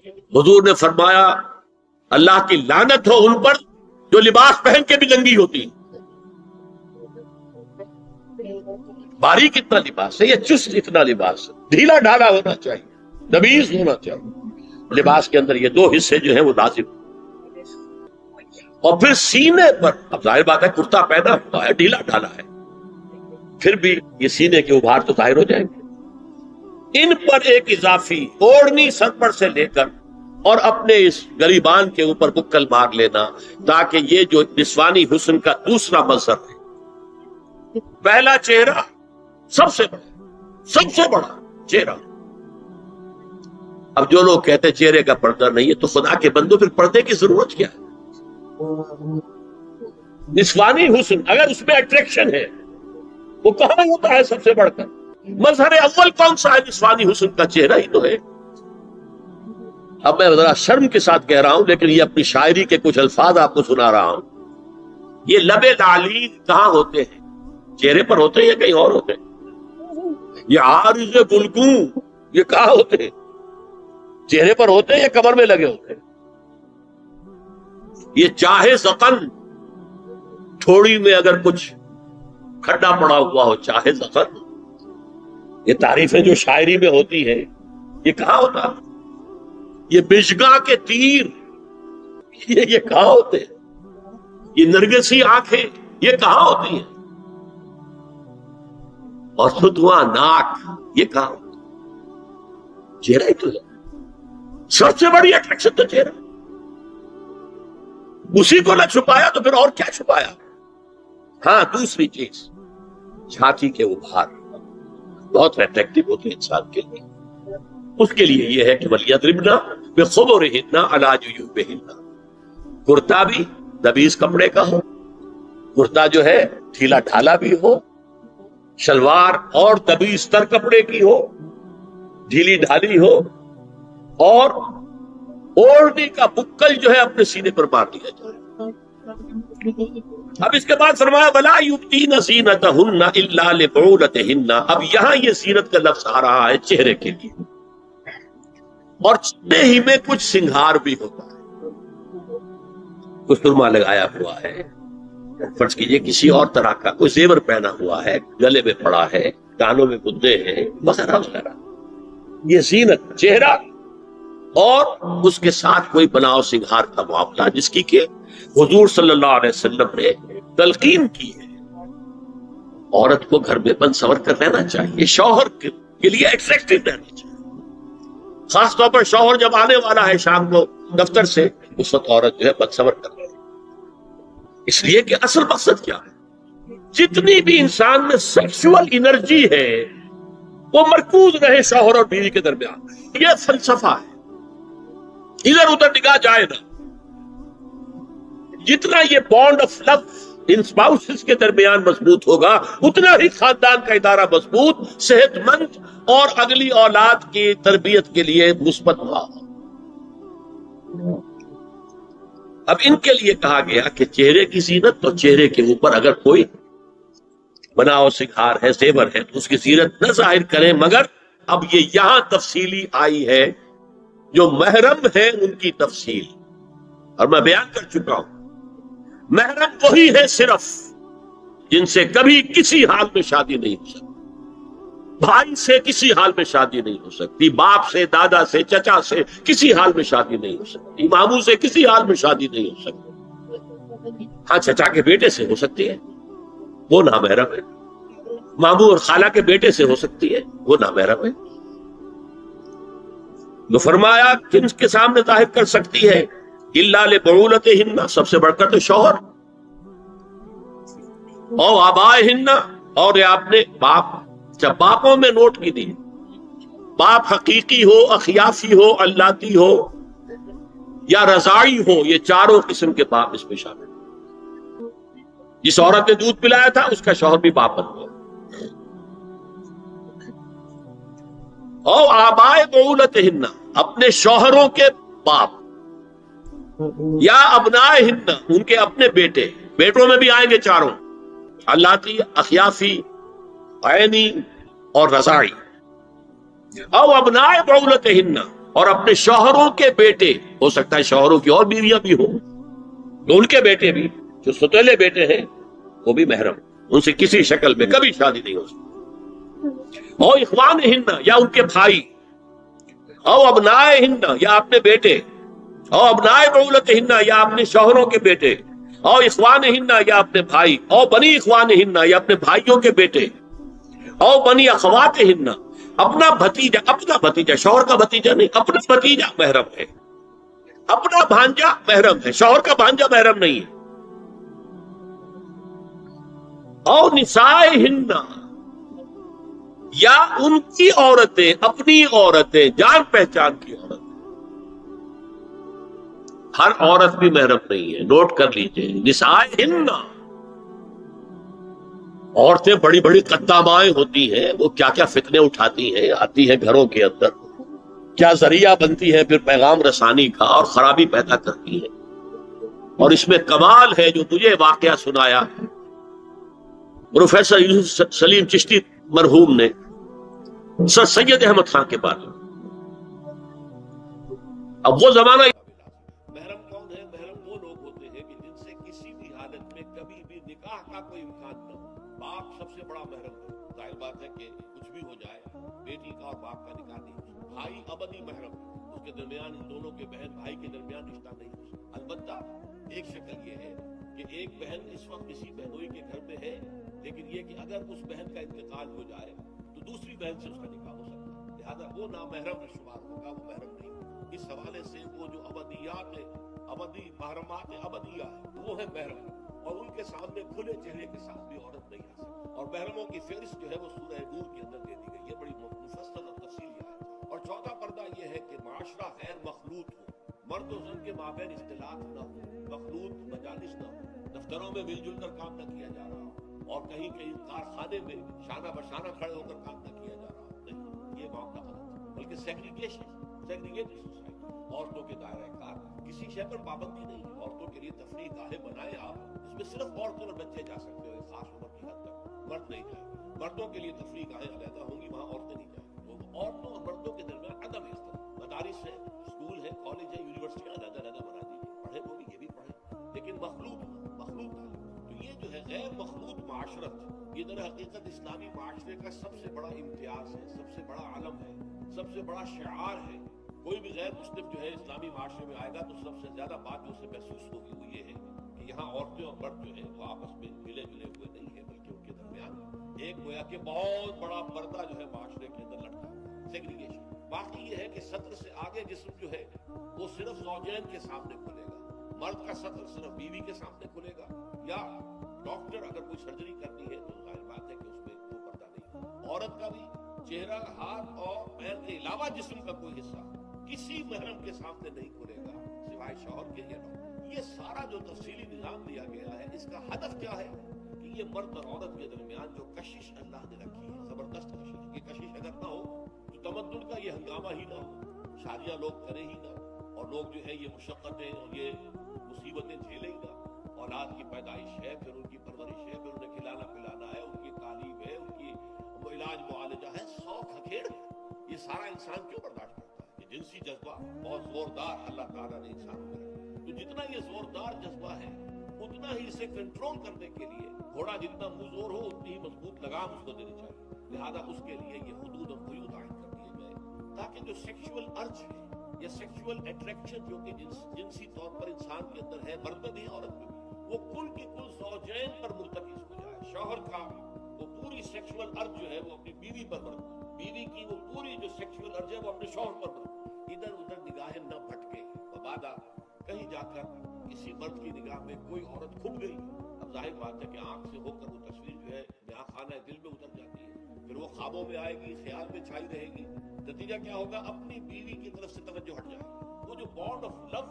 حضور نے فرمایا اللہ کی لعنت ہو ان پر جو لباس پہن کے بھی ننگی ہوتی. باریک اتنا لباس ہے یا چست اتنا لباس ہے؟ ڈھیلا ڈھالا ہونا چاہیے, نبیذ ہونا چاہیے. لباس کے اندر یہ دو حصے جو ہیں وہ لازم. اور پھر سینے پر, اب ظاہر بات ہے کرتا پہنا ہوا ہے, ڈھیلا ڈھالا ہے, پھر بھی یہ سینے کے ابھار تو ظاہر ہو جائیں گے. ان پر ایک اضافی اوڑھنی سر پر سے لے کر اور اپنے اس گریبان کے اوپر بکل مار لینا, تاکہ یہ جو نسوانی حسن کا دوسرا مظہر ہے. پہلا چہرہ سب سے بڑا چہرہ. اب جو لوگ کہتے ہیں چہرے کا پردہ نہیں ہے, تو خدا کے بندو پھر پردے کی ضرورت کیا ہے؟ نسوانی حسن اگر اس میں اٹریکشن ہے وہ کہاں ہوتا ہے سب سے بڑھ کر؟ مظہر اول کون سا ہے نسوانی حسن کا؟ چہرہ ہی تو ہے. اب میں ذرا شرم کے ساتھ کہہ رہا ہوں, لیکن یہ اپنی شاعری کے کچھ الفاظ آپ کو سنا رہا ہوں. یہ لب لعلی کہاں ہوتے ہیں؟ چہرے پر ہوتے ہیں یا کہیں اور ہوتے ہیں؟ یہ عارض گلگوں یہ کہاں ہوتے ہیں؟ چہرے پر ہوتے ہیں یا کمر میں لگے ہوتے ہیں؟ یہ چاہے زقن, تھوڑی میں اگر کچھ کھڈا پڑا ہوا ہو, چاہے زقن. یہ تعریفیں جو شاعری میں ہوتی ہیں یہ کہاں ہوتا؟ یہ بشگاہ کے تیر یہ کہاں ہوتے ہیں؟ یہ نرگسی آنکھیں یہ کہاں ہوتی ہیں؟ اور فتواں ناک یہ کہاں ہوتا؟ چہرہ ہی تو ہے. سب سے بڑی اٹریکشن تو چہرہ. اسی کو نہ چھپایا تو پھر اور کیا چھپایا؟ ہاں دوسری چیز چھاتی کے ابھار بہت اٹریکٹیو ہوتے ہیں انسان کے لیے. اس کے لیے یہ ہے کہ وَلْيَضْرِبْنَا بِخُمُرِهِنَّ عَلَىٰ جُيُوبِهِنَّ. کرتا بھی نبیذ کپڑے کا ہو, کرتا جو ہے ڈھیلا ڈھالا بھی ہو, شلوار اور نبیذ تر کپڑے کی ہو, ڈھیلی ڈھالی ہو, اور اوڑھنی کا بکل جو ہے اپنے سینے پر مار دیا جائے. اب اس کے بعد فرمایا وَلَا يُبْدِينَ زِينَتَهُنَّ إِلَّا لِبُعُولَتِهِنَّ. اب یہاں یہ زینت کا لفظ آ رہا ہے چہرے کے لیے, اور چہرے ہی میں کچھ سنگھار بھی ہوتا ہے. کچھ سرما لگایا ہوا ہے, فرض کیجئے کسی اور طرح کا کوئی زیور پہنا ہوا ہے, گلے میں پڑا ہے, کانوں میں گدے ہیں وغیرہ وغیرہ. یہ زینت چہرہ اور اس کے ساتھ کوئی بناؤ سنگھار کا معاملہ, جس کی کہ حضور صلی اللہ علیہ وسلم نے تلقین کی ہے. عورت کو گھر میں بند سور کر رہنا چاہیے, شوہر کے لیے ایٹریکٹیو رہنا چاہیے. خاص طور پر شوہر جب آنے والا ہے شام کو دفتر سے, اس وقت عورت جو ہے بند سور کر رہی ہے. اس لیے کہ اصل مقصد کیا ہے؟ جتنی بھی انسان میں سیکسول انرجی ہے وہ مرکوز رہے شوہر اور بیوی کے درمیان. یہ فلسفہ ہے, ادھر ادھر نگاہ جائے نا. جتنا یہ بانڈ آف لو ان اسپاؤسز کے درمیان مضبوط ہوگا, اتنا ہی خاندان کا ادارہ مضبوط, صحت مند اور اگلی اولاد کی تربیت کے لیے مثبت ہوا. اب ان کے لیے کہا گیا کہ چہرے کی زینت, تو چہرے کے اوپر اگر کوئی بناؤ سنگھار ہے, زیور ہے, تو اس کی زینت نہ ظاہر کریں. مگر اب یہ یہاں تفصیلی آئی ہے, جو محرم ہیں ان کی تفصیل, اور میں بیان کر چکا ہوں. محرم وہی ہے صرف جن سے کبھی کسی حال میں شادی نہیں ہو سکتی. بھائی سے کسی حال میں شادی نہیں ہو سکتی, باپ سے, دادا سے, چچا سے کسی حال میں شادی نہیں ہو سکتی, ماموں سے کسی حال میں شادی نہیں ہو سکتی. ہاں چچا کے بیٹے سے ہو سکتی ہے, وہ نامحرم ہے. ماموں اور خالہ کے بیٹے سے ہو سکتی ہے, وہ نامحرم ہے. تو فرمایا کن کے سامنے ظاہر کر سکتی ہے؟ الا لبعولتہن, سب سے بڑھ کر تو شوہر, اور آبائہن, اور یہ آپ نے باپ. جب باپوں میں نوٹ کی دی, باپ حقیقی ہو, اخیافی ہو, اللاتی ہو یا رضاعی ہو, یہ چاروں قسم کے باپ اس میں شامل. جس عورت نے دودھ پلایا تھا اس کا شوہر بھی باپ بن گیا. اور آبائے بعولتہن, اپنے شوہروں کے باپ, یا ابنائہن, ان کے اپنے بیٹے. بیٹوں میں بھی آئیں گے چاروں, اللاتی, اخیافی, عینی اور رضاعی. او ابنائے بعولتہن, اور اپنے شوہروں کے بیٹے، ہو سکتا ہے شوہروں کی اور بیویاں بھی ہوں تو ان کے بیٹے بھی، جو ستیلے بیٹے ہیں وہ بھی محرم، ان سے کسی شکل میں کبھی شادی نہیں ہو سکتی۔ اور اخوانہن، یا ان کے بھائی، او ابنائہن، یا اپنے بیٹے، او ابنائے بعولتہن، یا اپنے شوہروں کے بیٹے، او اخوانہن، یا اپنے بھائی، او بنی اخوانہن، یا اپنے بھائیوں کے بیٹے، او بنی اخواتہن، اپنا بھتیجا، شوہر کا بھتیجا نہیں، اپنا بھتیجا محرم ہے، اپنا بھانجا محرم ہے، شوہر کا بھانجا محرم نہیں ہے۔ او نسائہن، یا ان کی عورتیں، اپنی عورتیں، جان پہچان کی عورتیں، ہر عورت بھی محرم نہیں ہے، نوٹ کر لیجئے۔ نسائہن، عورتیں بڑی بڑی قدامائیں ہوتی ہیں، وہ کیا کیا فتنے اٹھاتی ہیں، آتی ہیں گھروں کے اندر، کیا ذریعہ بنتی ہے پھر پیغام رسانی کا، اور خرابی پیدا کرتی ہے۔ اور اس میں کمال ہے جو مجھے واقعہ سنایا پروفیسر یوسف سلیم چشتی مرحوم نے سر سید احمد خان کے بارے میں۔ اب وہ زمانہ، محرم کون ہے؟ محرم وہ لوگ ہوتے ہیں کہ جن سے کسی بھی حالت میں کبھی بھی نکاح کا کوئی امکان نہ ہو۔ باپ سب سے بڑا محرم ہے، ظاہر بات ہے کہ کچھ بھی ہو جائے بیٹی کا اور باپ کا نکاح نہیں ہو سکتا۔ بھائی ابدی محرم ہے، اس کے درمیان ان دونوں کے بہن بھائی کے درمیان رشتہ نہیں ہو سکتا۔ البتہ ایک شکل یہ ہے کہ ایک بہن اس وقت کسی بہنوئی کے گھر میں ہے، لیکن یہ کہ اگر اس بہن کا انتقال ہو جائے تو دوسری بہن سے اس کا نکاح ہو سکتا ہے، لہذا وہ نامحرم شمار ہوگا، وہ محرم نہیں۔ اس حوالے سے وہ جو ابدیات، ابدی محرمات ابدیہ ہے، وہ ہے محرم، اور ان کے سامنے کھلے چہرے کے ساتھ بھی عورت نہیں آ سکتی۔ اور محرموں کی فہرست جو ہے وہ سورہ نور کے اندر دے دی گئی، یہ بڑی مفصل اور تفصیلی ہے۔ اور چوتھا پردہ یہ ہے کہ معاشرہ غیر مخلوط ہو، مرد و زن کے مابین اختلاط نہ ہو، مخلوط مجالس نہ ہو، دفتروں میں مل جل کر کام نہ کیا جا رہا ہو، اور کہیں کہیں کارخانے میں شانہ بشانہ کھڑے ہو کر کام نہ کیا جا رہا ہو، نہیں، یہ معاملہ غلط ہے، بلکہ سیگریگیٹڈ سوسائٹی، عورتوں کے دائرہ کار کسی شے پر پابندی نہیں ہے، عورتوں کے لیے تفریح گاہیں بنائیں آپ، اس میں صرف عورتوں اور بچے جا سکتے ہو ایک خاص عمر کی حد تک، مرد نہیں جائے۔ مردوں کے لیے تفریح گاہیں علیحدہ ہوں گی، وہاں عورتیں نہیں جائیں۔ تو عورتوں اور مردوں کے درمیان عدم اختلاف، مدارس ہے، اسکول ہے، کالج ہے، یونیورسٹیاں علیحدہ بنا دی، پڑھے وہ بھی، یہ بھی پڑھیں، لیکن مخلوط تعلیم۔ تو یہ جو ہے غیر مخلوط معاشرت، یہ در حقیقت اسلامی معاشرے کا سب سے بڑا امتیاز ہے، سب سے بڑا علم ہے، سب سے بڑا شعار ہے۔ کوئی بھی غیر مسلم جو ہے اسلامی معاشرے میں آئے گا تو سب سے زیادہ بات جو اسے محسوس ہوگی وہ یہ ہے کہ یہاں عورتیں اور مرد جو ہیں وہ آپس میں ملے جلے ہوئے نہیں ہیں، بلکہ ان کے درمیان ایک گویا کہ بہت بڑا پردہ جو ہے معاشرے کے اندر لٹکا ہے، سیگریگیشن۔ باقی یہ ہے کہ سطر سے آگے جسم جو ہے وہ صرف زوجین کے سامنے کھلے گا، مرد کا سطر صرف بیوی کے سامنے کھلے گا، یا ڈاکٹر اگر کوئی سرجری کرنی ہے تو ظاہر بات ہے کہ اس میں کوئی پردہ نہیں۔ عورت کا بھی چہرہ، ہاتھ اور پیر کے علاوہ جسم کا کوئی حصہ کسی محرم کے سامنے نہیں کھلے گا سوائے شوہر کے یا ڈاکٹر۔ یہ سارا جو تفصیلی نظام دیا گیا ہے، اس کا ہدف کیا ہے کہ یہ مرد اور عورت کے درمیان جو کشش اللہ نے رکھی ہے، زبردست کشش، یہ کشش اگر نہ ہو تو تمدن کا یہ ہنگامہ ہی نہ ہو، شادیاں لوگ کریں ہی نہ، اور لوگ جو ہے یہ مشقتیں اور یہ مصیبتیں جھیلیں ہی نہ۔ اولاد کی پیدائش ہے، پھر ان کی پرورش ہے، پھر انہیں کھلانا پلانا ہے، ان کی تعلیم ہے، ان کی علاج معالجہ ہے، سو کھکھیڑ، یہ سارا انسان کیوں برداشت کرتا ہے؟ یہ جنسی جذبہ بہت زوردار اللہ تعالیٰ نے انسان کو رکھا، تو جتنا یہ زوردار جذبہ ہے اتنا ہی اسے کنٹرول کرنے کے لیے گھوڑا جتنا مزور ہو اتنی ہی مضبوط لگام اس کو دینی چاہیے، لہذا اس کے لیے یہ حدود اور قیود عائد کر دیے گئے تاکہ جو سیکشول ارج ہے یا سیکشول اٹریکشن جو کہ جنسی طور پر انسان کے اندر ہے، مرد میں بھی عورت میں بھی، وہ کل کی کل زوجین پر مرتکز ہو جائے۔ شوہر کا وہ پوری سیکشول ارج جو ہے وہ اپنی بیوی پر مرتکز، بیوی کی وہ پوری جو سیکشول ارج ہے وہ اپنے شوہر پر مرتکز، ادھر ادھر نگاہیں نہ بھٹکے، مبادا کہیں جا کر کسی مرد کی نگاہ میں کوئی عورت کھب گئی، اب ظاہر بات ہے کہ آنکھ سے ہو کر وہ تصویر جو ہے یہاں خانہ دل میں اتر جاتی ہے، پھر وہ خوابوں میں آئے گی، خیال میں چھائی رہے گی، نتیجہ کیا ہوگا؟ اپنی بیوی کی طرف سے توجہ ہٹ جائے گی، وہ جو بانڈ آف لو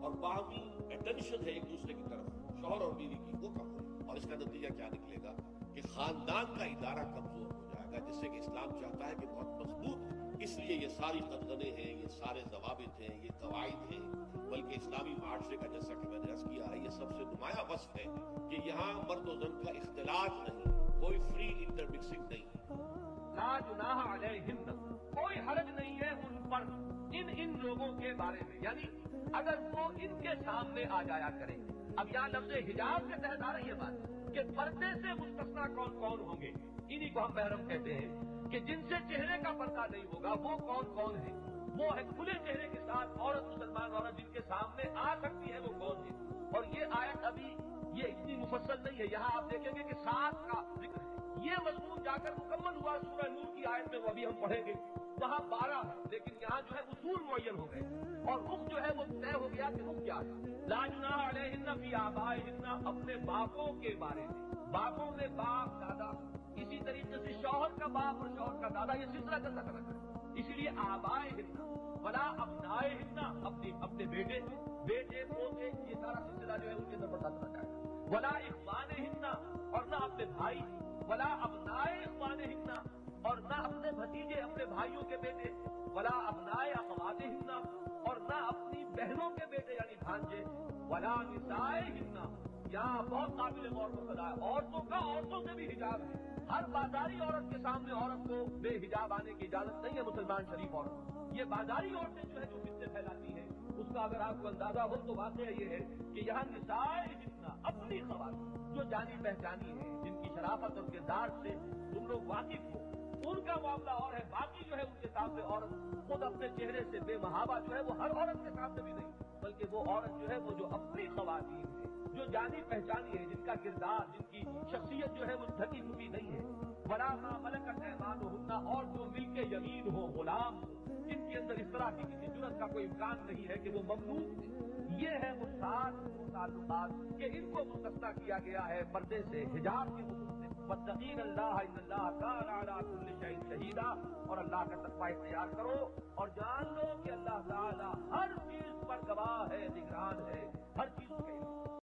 اور باہمی اٹینشن ہے ایک دوسرے کی طرف شوہر اور بیوی کی، وہ کم ہوگی، اور اس کا نتیجہ کیا نکلے گا کہ خاندان کا ادارہ کمزور ہو جائے گا، جس سے کہ اسلام چاہتا ہے کہ بہت مضبوط، اس لیے یہ ساری قدغنیں ہیں، یہ سارے ضوابط ہیں، یہ قواعد ہیں، بلکہ اسلامی معاشرے کا جیسا کہ میں نے عرض کیا ہے یہ سب سے نمایاں وصف ہے کہ یہاں مرد و زن کا اختلاط نہیں، کوئی فری انٹر مکسنگ نہیں، لا جناح علیہن، کوئی حرج نہیں ہے ان پر ان لوگوں کے بارے میں، یعنی اگر وہ ان کے سامنے آ جایا کریں. اب یہاں لفظ حجاب کے تحت آ رہی ہے بات کہ پردے سے مستثنا کون کون ہوں گے. انہی کو ہم محرم کہتے ہیں کہ جن سے چہرے کا پردہ نہیں ہوگا وہ کون کون ہے. وہ ہے کھلے چہرے کے ساتھ عورت، مسلمان عورت جن کے سامنے آ سکتی ہے وہ کون ہے. اور یہ آیت ابھی یہ اتنی مفصل نہیں ہے، یہاں آپ دیکھیں گے کہ 7 کا ذکر ہے. یہ مضمون جا کر مکمل ہوا سورہ نور کی آیت میں، وہ ابھی ہم پڑھیں گے. وہاں 12 ہے، لیکن یہاں جو ہے اصول معین ہو گئے اور رخ جو ہے وہ طے ہو گیا کہ رخ کیا ہے. لا جناح علیہن فی آبائہن، اپنے باپوں کے بارے میں. باپوں میں باپ دادا، اسی طریقے سے شوہر کا باپ اور شوہر کا دادا، یہ سلسلہ چلتا رہتا ہے. اسی لیے آبائہن ولا ابنائہن، اپنے بیٹے پوتے، یہ سارا سلسلہ جو ہے ان کے اندر بڑھتا رہتا ہے. ولا اخوانہن، اور نہ اپنے بھائی. ولا ابنائے اخوانہن، اور نہ اپنے بھتیجے، اپنے بھائیوں کے بیٹے. ولا ابنائے اخواتہن، اور نہ اپنی بہنوں کے بیٹے یعنی بھانجے. ولا نسائہن، یہاں بہت قابل غور مسئلہ ہے، عورتوں کا عورتوں سے بھی حجاب ہے. ہر بازاری عورت کے سامنے عورت کو بے حجاب آنے کی اجازت نہیں ہے. مسلمان شریف عورت، یہ بازاری عورتیں جو ہے جو فتنے پھیلاتی ہیں، اس کا اگر آپ کو اندازہ ہو تو واقعہ یہ ہے کہ یہاں نسائہن، اپنی خواتین جو جانی پہچانی ہے، جن کی شرافت اور کردار سے تم لوگ واقف ہو، ان کا معاملہ اور ہے. باقی جو ہے ان کے سامنے عورت خود اپنے چہرے سے بے محابہ جو ہے وہ ہر عورت کے سامنے بھی نہیں، بلکہ وہ عورت جو ہے وہ جو اپنی خواتین ہے، جو جانی پہچانی ہے، جن کا کردار، جن کی شخصیت جو ہے وہ ڈھکی چھپی نہیں ہے. ولا ما ملکت ایمانہن، اور جو ملک یمین ہو، غلام ہو، جن کے اندر اس طرح کی کسی جرت کا کوئی امکان نہیں ہے کہ وہ مملوک ہے. یہ ہے وہ 7 تعلقات کہ ان کو مستثنیٰ کیا گیا ہے پردے سے، حجاب کے حکم سے. واتقین اللہ ان اللہ کان علی کل شیء شہیدا، اور اللہ کا تقوی اختیار کرو اور جان لو کہ اللہ تعالی ہر چیز پر گواہ ہے، نگران ہے، ہر چیز کے